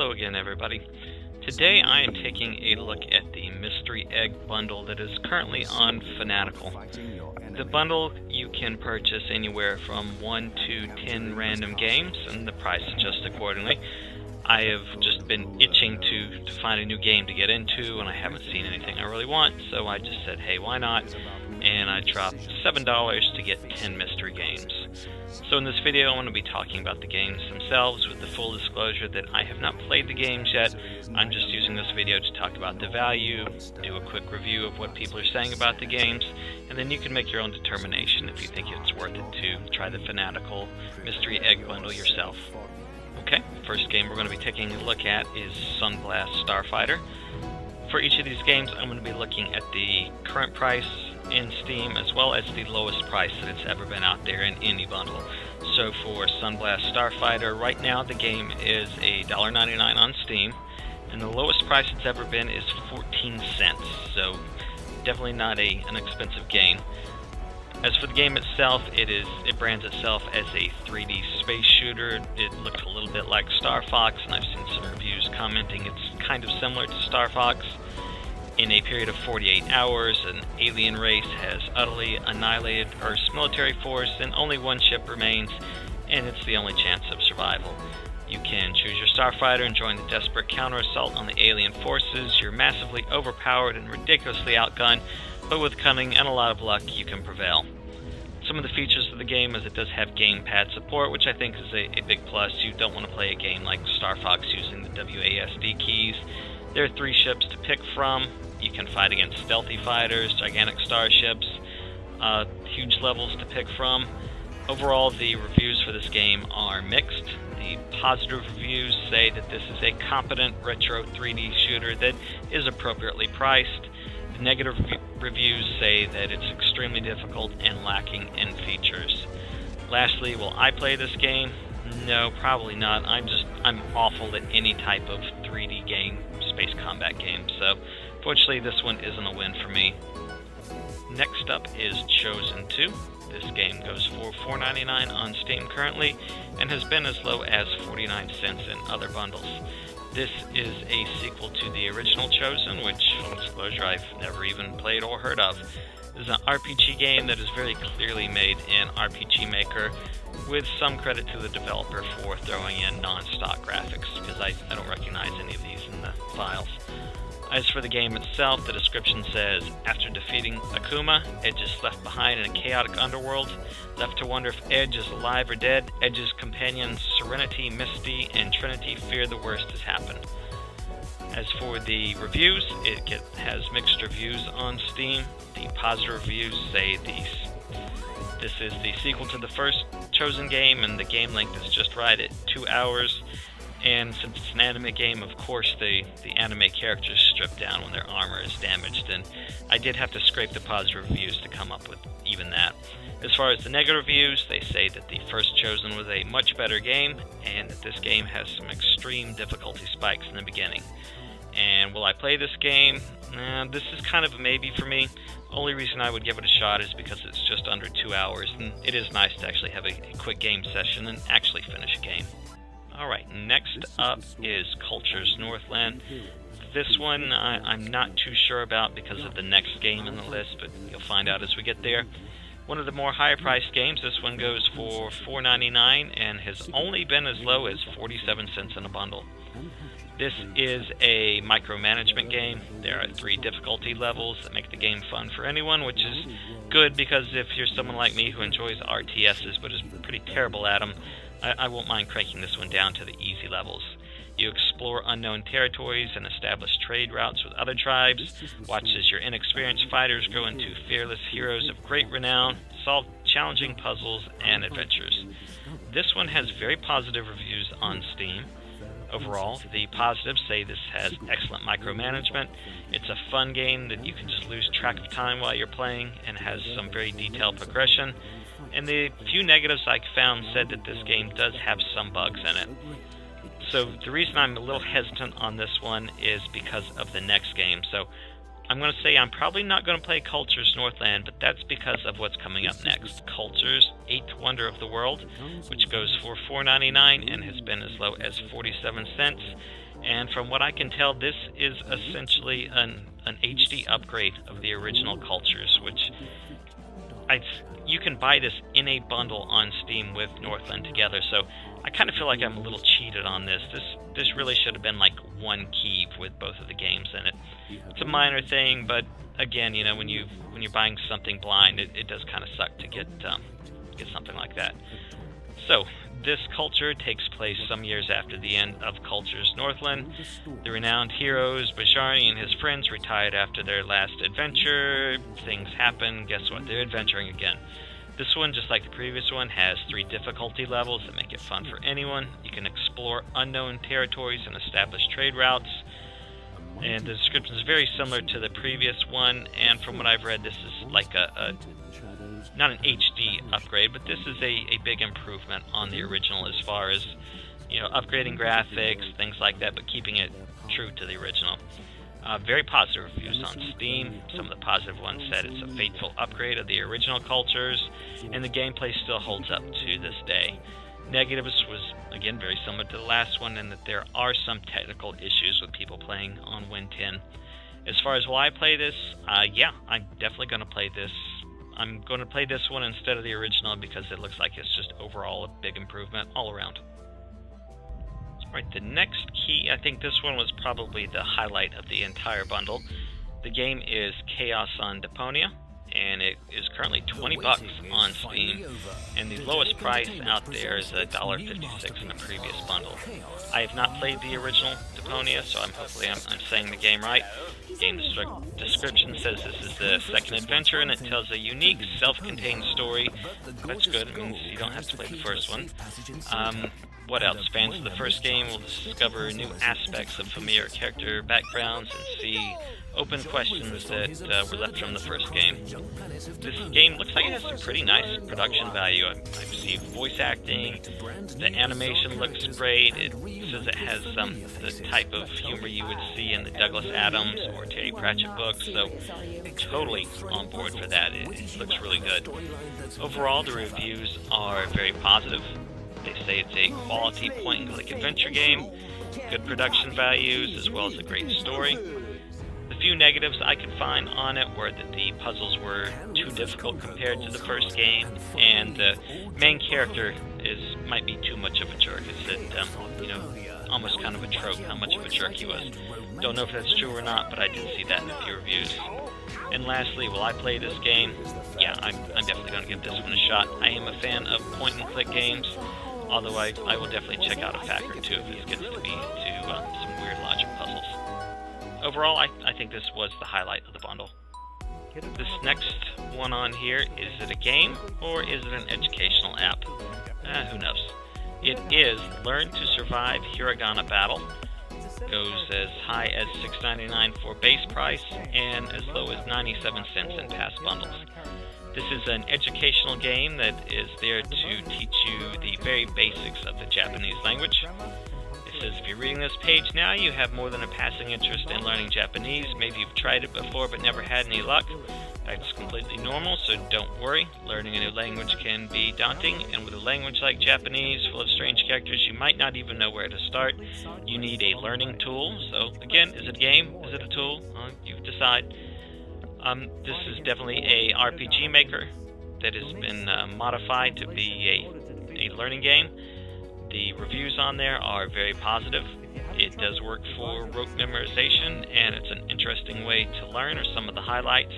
Hello again, everybody. Today I am taking a look at the Mystery Egg bundle that is currently on Fanatical. The bundle you can purchase anywhere from 1 to 10 random games, and the price adjusts accordingly. I have just been itching to find a new game to get into, and I haven't seen anything I really want, so I just said, hey, why not? And I dropped $7 to get 10 mystery games. So in this video, I'm going to be talking about the games themselves, with the full disclosure that I have not played the games yet. I'm just using this video to talk about the value, do a quick review of what people are saying about the games, and then you can make your own determination if you think it's worth it to try the Fanatical Mystery Egg bundle yourself. Okay, first game we're going to be taking a look at is Sunglass Starfighter. For each of these games, I'm going to be looking at the current price in Steam, as well as the lowest price that it's ever been out there in any bundle. So for Sunglass Starfighter, right now the game is $1.99 on Steam, and the lowest price it's ever been is 14 cents, so definitely not an expensive game. As for the game itself, it brands itself as a 3D space shooter. It looked a little bit like Star Fox, and I've seen some reviews commenting it's kind of similar to Star Fox. In a period of 48 hours, an alien race has utterly annihilated Earth's military force, and only one ship remains, and it's the only chance of survival. You can choose your starfighter and join the desperate counter-assault on the alien forces. You're massively overpowered and ridiculously outgunned, but with cunning and a lot of luck, you can prevail. Some of the features of the game is it does have gamepad support, which I think is a big plus. You don't want to play a game like Star Fox using the WASD keys. There are 3 ships to pick from. You can fight against stealthy fighters, gigantic starships, huge levels to pick from. Overall, the reviews for this game are mixed. The positive reviews say that this is a competent retro 3D shooter that is appropriately priced. The negative reviews say that it's extremely difficult and lacking in features. Lastly, will I play this game? No, probably not. I'm awful at any type of 3D game, space combat game, so fortunately this one isn't a win for me. Next up is Chosen 2. This game goes for $4.99 on Steam currently, and has been as low as 49 cents in other bundles. This is a sequel to the original Chosen, which, full disclosure, I've never even played or heard of. This is an RPG game that is very clearly made in RPG Maker, with some credit to the developer for throwing in non-stock graphics, because I don't recognize any of these in the files. As for the game itself, the description says, after defeating Akuma, Edge is left behind in a chaotic underworld. Left to wonder if Edge is alive or dead, Edge's companions Serenity, Misty, and Trinity fear the worst has happened. As for the reviews, it has mixed reviews on Steam. The positive reviews say this is the sequel to the first Chosen game, and the game length is just right at 2 hours. And since it's an anime game, of course the anime characters strip down when their armor is damaged, and I did have to scrape the positive reviews to come up with even that. As far as the negative reviews, they say that the first Chosen was a much better game, and that this game has some extreme difficulty spikes in the beginning. And will I play this game? This is kind of a maybe for me. Only reason I would give it a shot is because it's just under 2 hours, and it is nice to actually have a quick game session and actually finish a game. Alright, next up is Culture's Northland. This one I'm not too sure about because of the next game in the list, but you'll find out as we get there. One of the more higher priced games, this one goes for $4.99 and has only been as low as 47 cents in a bundle. This is a micromanagement game. There are 3 difficulty levels that make the game fun for anyone, which is good because if you're someone like me who enjoys RTSs but is pretty terrible at them, I won't mind cranking this one down to the easy levels. You explore unknown territories and establish trade routes with other tribes. Watch as your inexperienced fighters grow into fearless heroes of great renown, solve challenging puzzles and adventures. This one has very positive reviews on Steam. Overall, the positives say this has excellent micromanagement. It's a fun game that you can just lose track of time while you're playing, and has some very detailed progression. And the few negatives I found said that this game does have some bugs in it. So the reason I'm a little hesitant on this one is because of the next game. So I'm going to say I'm probably not going to play Culture's Northland, but that's because of what's coming up next. Culture's Eighth Wonder of the World, which goes for $4.99 and has been as low as 47 cents. And from what I can tell, this is essentially an HD upgrade of the original cultures, which you can buy this in a bundle on Steam with Northland together, so I kind of feel like I'm a little cheated on this. This really should have been like one key with both of the games in it. It's a minor thing, but again, you know, when you're buying something blind, it does kind of suck to get something like that. So this culture takes place some years after the end of Culture's Northland. The renowned heroes Bashari and his friends retired after their last adventure. Things happen. Guess what? They're adventuring again. This one, just like the previous one, has 3 difficulty levels that make it fun for anyone. You can explore unknown territories and establish trade routes. And the description is very similar to the previous one, and from what I've read, this is like not an HD upgrade, but this is a big improvement on the original as far as, you know, upgrading graphics, things like that, but keeping it true to the original. Very positive reviews on Steam. Some of the positive ones said it's a faithful upgrade of the original cultures, and the gameplay still holds up to this day. Negatives was, again, very similar to the last one, in that there are some technical issues with people playing on Win 10. As far as will I play this, yeah, I'm definitely going to play this. I'm going to play this one instead of the original because it looks like it's just overall a big improvement all around. Alright, the next key, I think this one was probably the highlight of the entire bundle. The game is Chaos on Deponia, and it is currently $20 on Steam, and the lowest price out there is $1.56 in the previous bundle. I have not played the original Deponia, so hopefully I'm saying the game right. Game description says this is the second adventure, and it tells a unique, self-contained story. That's good. It means you don't have to play the first one. What else? Fans of the first game will discover new aspects of familiar character backgrounds and see open questions that were left from the first game. This game looks like it has some pretty nice production value. I've seen voice acting, the animation looks great. It says it has the type of humor you would see in the Douglas Adams or Terry Pratchett books, so totally on board for that. It looks really good. Overall, the reviews are very positive. They say it's a quality point-and-click adventure game, good production values, as well as a great story. The few negatives I could find on it were that the puzzles were too difficult compared to the first game, and the main character might be too much of a jerk. It's you know, almost kind of a trope how much of a jerk he was. Don't know if that's true or not, but I did see that in a few reviews. And lastly, will I play this game? Yeah, I'm definitely going to give this one a shot. I am a fan of point-and-click games, although I will definitely check out a pack or two if this gets to be some weird logic puzzles. Overall, I think this was the highlight of the bundle. This next one on here, is it a game or is it an educational app? Who knows. It is Learn to Survive Hiragana Battle. Goes as high as $6.99 for base price and as low as 97 cents in past bundles. This is an educational game that is there to teach you the very basics of the Japanese language. It says if you're reading this page now, you have more than a passing interest in learning Japanese. Maybe you've tried it before but never had any luck. That's completely normal, so don't worry. Learning a new language can be daunting, and with a language like Japanese, full of strange characters, you might not even know where to start. You need a learning tool. So again, is it a game? Is it a tool? You decide. This is definitely a RPG maker that has been modified to be a learning game. The reviews on there are very positive. It does work for rote memorization, and it's an interesting way to learn, or some of the highlights.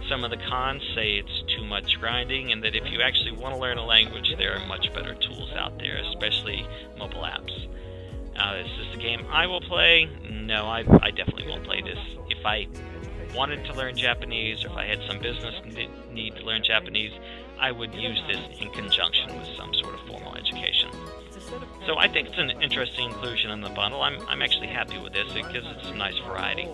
Some of the cons say it's too much grinding, and that if you actually want to learn a language, there are much better tools out there, especially mobile apps. Is this a game I will play? No, I definitely won't play this. If I wanted to learn Japanese, or if I had some business need to learn Japanese, I would use this in conjunction with some sort of formal education. So I think it's an interesting inclusion in the bundle. I'm actually happy with this. It gives it some nice variety.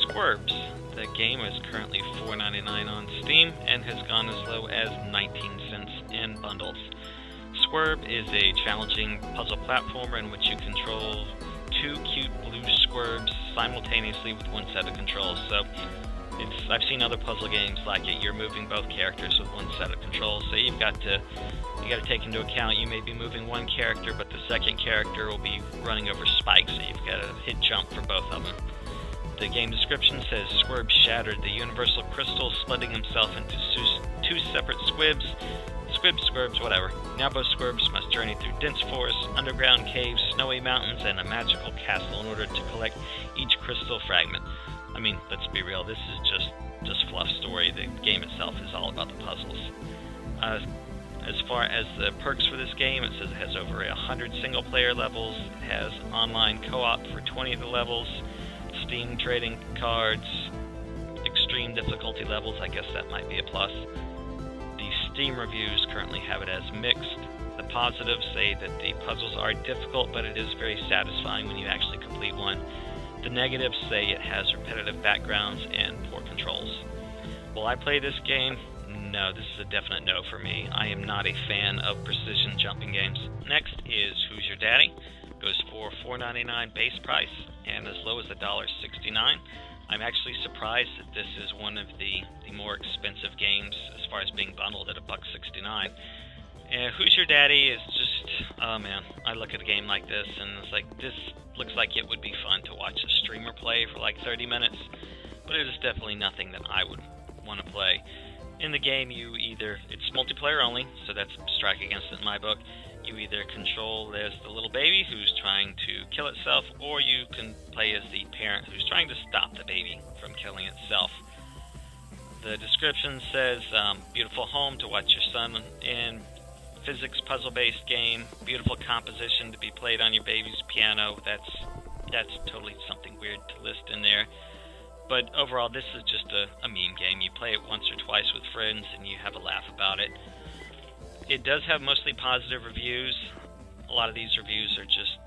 Squirbs. The game is currently $4.99 on Steam and has gone as low as 19 cents in bundles. Squirb is a challenging puzzle platformer in which you control 2 cute blue squirbs simultaneously with one set of controls. So I've seen other puzzle games like it. You're moving both characters with one set of controls, so you got to take into account you may be moving one character, but the second character will be running over spikes, so you've got to hit jump for both of them. The game description says Squirbs shattered the universal crystal, splitting himself into two separate squibs. Squirbs, whatever. Now both Squirbs must journey through dense forests, underground caves, snowy mountains, and a magical castle in order to collect each crystal fragment. I mean, let's be real, this is just fluff story. The game itself is all about the puzzles. As far as the perks for this game, it says it has over 100 single-player levels, it has online co-op for 20 of the levels, Steam trading cards, extreme difficulty levels, I guess that might be a plus. The Steam reviews currently have it as mixed. The positives say that the puzzles are difficult, but it is very satisfying when you actually complete one. The negatives say it has repetitive backgrounds and poor controls. Will I play this game? No, this is a definite no for me. I am not a fan of precision jumping games. Next is Who's Your Daddy? Goes for $4.99 base price and as low as $1.69. I'm actually surprised that this is one of the more expensive games as far as being bundled at $1.69. Who's Your Daddy is just, oh man, I look at a game like this and it's like, this looks like it would be fun to watch a streamer play for like 30 minutes, but it is definitely nothing that I would want to play. In the game, it's multiplayer only, so that's strike against it in my book. You either control as the little baby who's trying to kill itself, or you can play as the parent who's trying to stop the baby from killing itself. The description says, beautiful home to watch your son in, physics puzzle-based game, beautiful composition to be played on your baby's piano. That's totally something weird to list in there. But overall, this is just a meme game. You play it once or twice with friends, and you have a laugh about it. It does have mostly positive reviews. A lot of these reviews are just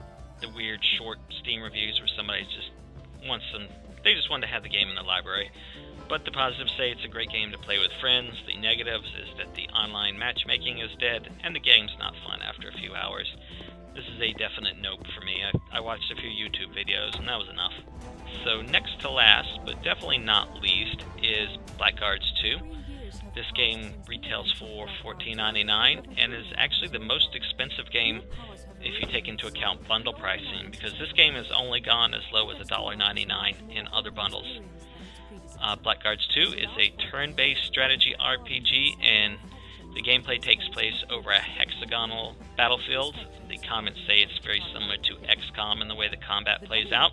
the weird short Steam reviews where somebody just wants they just want to have the game in the library. But the positives say it's a great game to play with friends. The negatives is that the online matchmaking is dead, and the game's not fun after a few hours. This is a definite nope for me. I watched a few YouTube videos, and that was enough. So next to last, but definitely not least, is Blackguards 2. This game retails for $14.99 and is actually the most expensive game if you take into account bundle pricing, because this game has only gone as low as $1.99 in other bundles. Blackguards 2 is a turn-based strategy RPG, and the gameplay takes place over a hexagonal battlefield. The comments say it's very similar to XCOM in the way the combat plays out.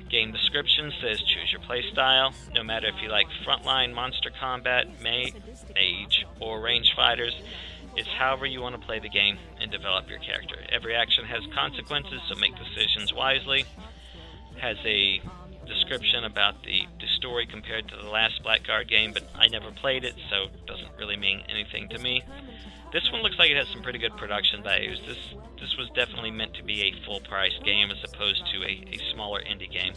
Game description says choose your playstyle. No matter if you like frontline monster combat, mage, or range fighters, it's however you want to play the game and develop your character. Every action has consequences, so make decisions wisely. Has a description about the story compared to the last Blackguard game, but I never played it, so it doesn't really mean anything to me. This one looks like it has some pretty good production values. This was definitely meant to be a full-price game as opposed to a smaller indie game.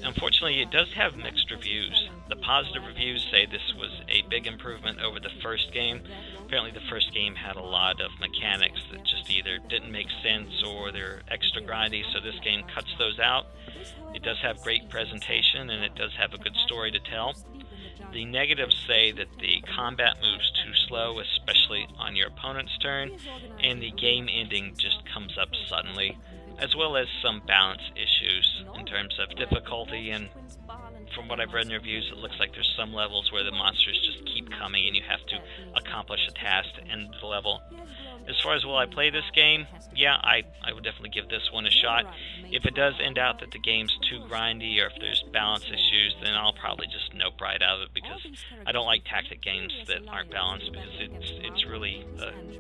Unfortunately, it does have mixed reviews. The positive reviews say this was a big improvement over the first game. Apparently the first game had a lot of mechanics that just either didn't make sense or they're extra grindy, so this game cuts those out. It does have great presentation and it does have a good story to tell. The negatives say that the combat moves too slow, especially on your opponent's turn, and the game ending just comes up suddenly, as well as some balance issues in terms of difficulty, and from what I've read in reviews, it looks like there's some levels where the monsters just keep coming and you have to accomplish a task to end the level. As far as will I play this game, yeah, I would definitely give this one a shot. If it does end out that the game's too grindy or if there's balance issues, then I'll probably just nope right out of it, because I don't like tactic games that aren't balanced, because it's really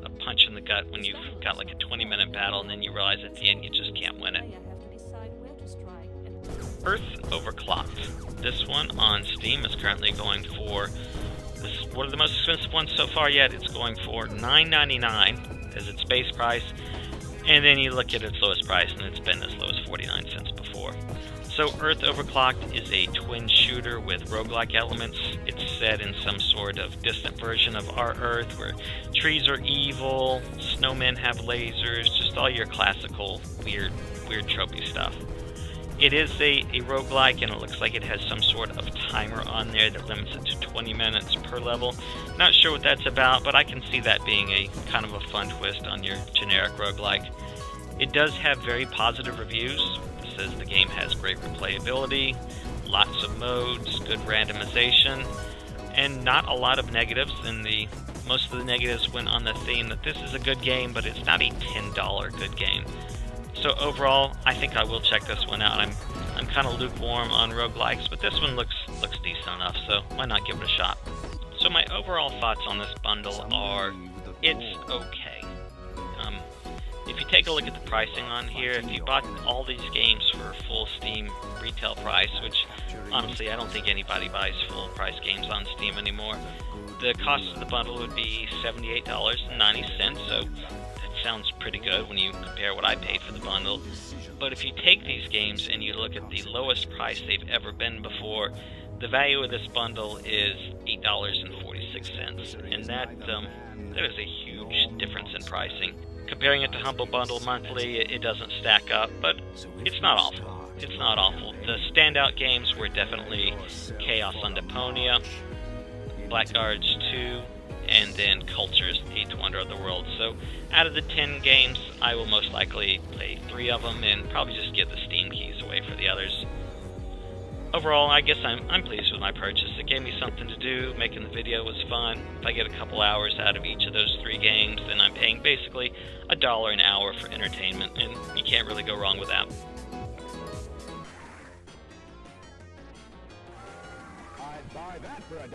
a punch in the gut when you've got like a 20-minute battle and then you realize at the end you just can't win it. Earth Overclocked. This one on Steam is currently going for, this is one of the most expensive ones so far yet. It's going for $9.99 as its base price, and then you look at its lowest price and it's been as low as 49 cents before. So Earth Overclocked is a twin shooter with roguelike elements. It's set in some sort of distant version of our Earth where trees are evil, snowmen have lasers, just all your classical weird tropey stuff. It is a roguelike, and it looks like it has some sort of timer on there that limits it to 20 minutes per level. Not sure what that's about, but I can see that being a kind of a fun twist on your generic roguelike. It does have very positive reviews. It says the game has great replayability, lots of modes, good randomization, and not a lot of negatives. And most of the negatives went on the theme that this is a good game, but it's not a $10 good game. So overall, I think I will check this one out. I'm kind of lukewarm on roguelikes, but this one looks decent enough, so why not give it a shot? So my overall thoughts on this bundle are, it's okay. If you take a look at the pricing on here, if you bought all these games for full Steam retail price, which honestly I don't think anybody buys full price games on Steam anymore, the cost of the bundle would be $78.90, so that sounds pretty good when you compare what I paid for the bundle. But if you take these games and you look at the lowest price they've ever been before, the value of this bundle is $8.46, and that is a huge difference in pricing. Comparing it to Humble Bundle Monthly, it doesn't stack up, but it's not awful. It's not awful. The standout games were definitely Chaos on Deponia, Blackguards 2, and then Culture's 8th Wonder of the World. So out of the 10 games, I will most likely play 3 of them and probably just give the Steam keys away for the others. Overall, I guess I'm pleased with my purchase. It gave me something to do. Making the video was fun. If I get a couple hours out of each of those 3 games, then I'm paying basically $1 an hour for entertainment, and you can't really go wrong with that. I'd buy that for $1.